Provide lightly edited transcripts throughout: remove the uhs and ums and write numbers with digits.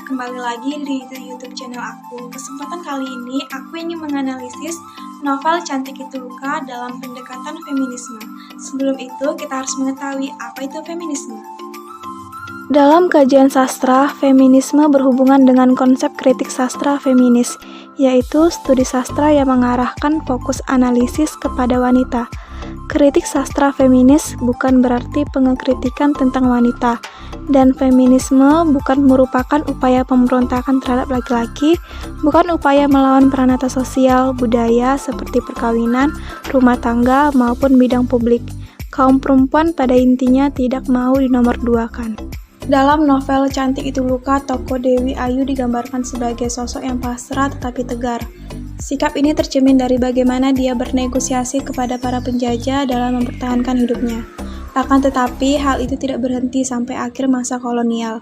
kembali lagi di YouTube channel aku. Kesempatan kali ini aku ingin menganalisis novel Cantik Itu Luka dalam pendekatan feminisme. Sebelum itu, kita harus mengetahui apa itu feminisme. Dalam kajian sastra, feminisme berhubungan dengan konsep kritik sastra feminis, yaitu studi sastra yang mengarahkan fokus analisis kepada wanita. Kritik sastra feminis bukan berarti pengekritikan tentang wanita, dan feminisme bukan merupakan upaya pemberontakan terhadap laki-laki, bukan upaya melawan peranata sosial, budaya seperti perkawinan, rumah tangga, maupun bidang publik. Kaum perempuan pada intinya tidak mau dinomorduakan. Dalam novel Cantik Itu Luka, tokoh Dewi Ayu digambarkan sebagai sosok yang pasrah tetapi tegar. Sikap ini tercermin dari bagaimana dia bernegosiasi kepada para penjajah dalam mempertahankan hidupnya. Akan tetapi, hal itu tidak berhenti sampai akhir masa kolonial.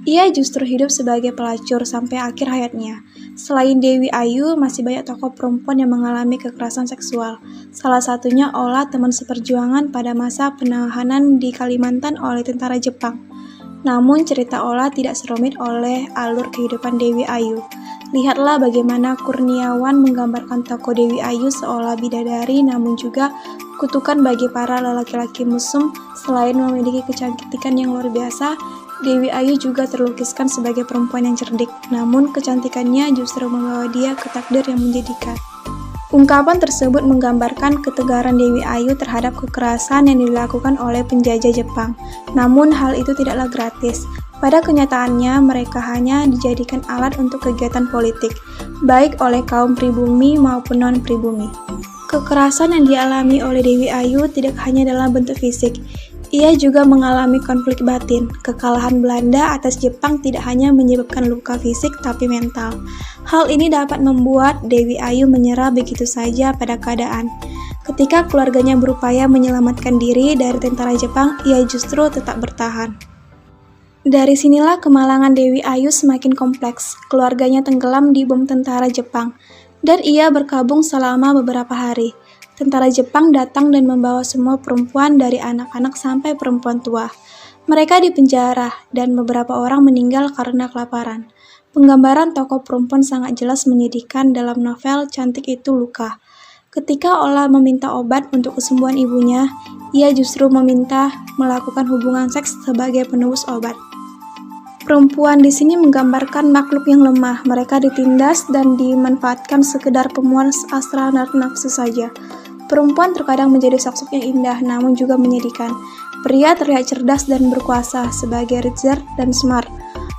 Ia justru hidup sebagai pelacur sampai akhir hayatnya. Selain Dewi Ayu, masih banyak tokoh perempuan yang mengalami kekerasan seksual. Salah satunya Ola, teman seperjuangan pada masa penahanan di Kalimantan oleh tentara Jepang. Namun cerita Ola tidak serumit oleh alur kehidupan Dewi Ayu. Lihatlah bagaimana Kurniawan menggambarkan tokoh Dewi Ayu seolah bidadari namun juga kutukan bagi para lelaki-laki mesum. Selain memiliki kecantikan yang luar biasa, Dewi Ayu juga terlukiskan sebagai perempuan yang cerdik, namun kecantikannya justru membawa dia ke takdir yang menjadikan. Ungkapan tersebut menggambarkan ketegaran Dewi Ayu terhadap kekerasan yang dilakukan oleh penjajah Jepang. Namun hal itu tidaklah gratis. Pada kenyataannya, mereka hanya dijadikan alat untuk kegiatan politik, baik oleh kaum pribumi maupun non-pribumi. Kekerasan yang dialami oleh Dewi Ayu tidak hanya dalam bentuk fisik. Ia juga mengalami konflik batin. Kekalahan Belanda atas Jepang tidak hanya menyebabkan luka fisik tapi mental. Hal ini dapat membuat Dewi Ayu menyerah begitu saja pada keadaan. Ketika keluarganya berupaya menyelamatkan diri dari tentara Jepang, ia justru tetap bertahan. Dari sinilah kemalangan Dewi Ayu semakin kompleks. Keluarganya tenggelam di bom tentara Jepang, dan ia berkabung selama beberapa hari. Tentara Jepang datang dan membawa semua perempuan dari anak-anak sampai perempuan tua. Mereka dipenjara, dan beberapa orang meninggal karena kelaparan. Penggambaran tokoh perempuan sangat jelas menyedihkan dalam novel Cantik Itu Luka. Ketika Ola meminta obat untuk kesembuhan ibunya, ia justru meminta melakukan hubungan seks sebagai penebus obat. Perempuan di sini menggambarkan makhluk yang lemah. Mereka ditindas dan dimanfaatkan sekedar pemuas hasrat nafsu saja. Perempuan terkadang menjadi sosok yang indah namun juga menyedihkan. Pria terlihat cerdas dan berkuasa sebagai Richard dan Smart,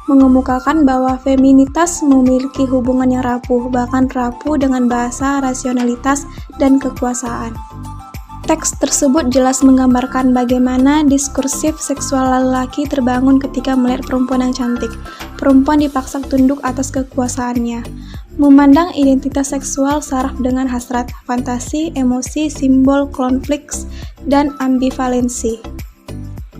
mengemukakan bahwa feminitas memiliki hubungan yang rapuh, bahkan rapuh dengan bahasa rasionalitas dan kekuasaan. Teks tersebut jelas menggambarkan bagaimana diskursif seksual lelaki terbangun ketika melihat perempuan yang cantik. Perempuan dipaksa tunduk atas kekuasaannya. Memandang identitas seksual saraf dengan hasrat, fantasi, emosi, simbol, konflik, dan ambivalensi.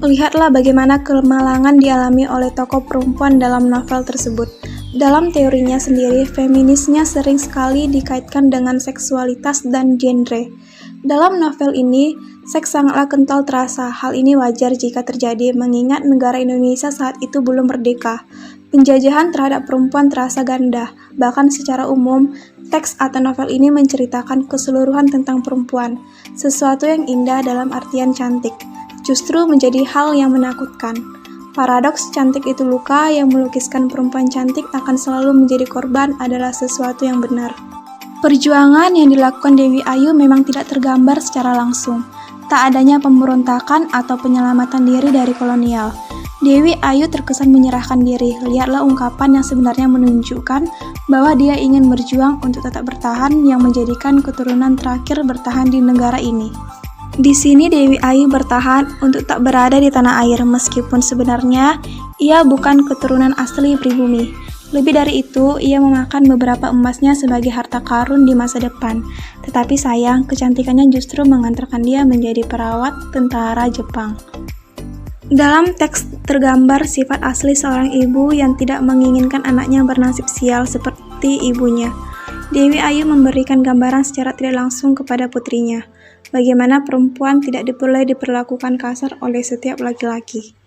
Lihatlah bagaimana kemalangan dialami oleh tokoh perempuan dalam novel tersebut. Dalam teorinya sendiri, feminisnya sering sekali dikaitkan dengan seksualitas dan genre. Dalam novel ini, seks sangatlah kental terasa. Hal ini wajar jika terjadi mengingat negara Indonesia saat itu belum merdeka. Penjajahan terhadap perempuan terasa ganda. Bahkan secara umum, teks atau novel ini menceritakan keseluruhan tentang perempuan. Sesuatu yang indah dalam artian cantik, justru menjadi hal yang menakutkan. Paradoks Cantik Itu Luka yang melukiskan perempuan cantik akan selalu menjadi korban adalah sesuatu yang benar. Perjuangan yang dilakukan Dewi Ayu memang tidak tergambar secara langsung. Tak adanya pemberontakan atau penyelamatan diri dari kolonial. Dewi Ayu terkesan menyerahkan diri. Lihatlah ungkapan yang sebenarnya menunjukkan bahwa dia ingin berjuang untuk tetap bertahan yang menjadikan keturunan terakhir bertahan di negara ini. Di sini Dewi Ayu bertahan untuk tak berada di tanah air meskipun sebenarnya ia bukan keturunan asli pribumi. Lebih dari itu, ia memakan beberapa emasnya sebagai harta karun di masa depan. Tetapi sayang, kecantikannya justru mengantarkan dia menjadi perawat tentara Jepang. Dalam teks tergambar sifat asli seorang ibu yang tidak menginginkan anaknya bernasib sial seperti ibunya. Dewi Ayu memberikan gambaran secara tidak langsung kepada putrinya, bagaimana perempuan tidak boleh diperlakukan kasar oleh setiap laki-laki.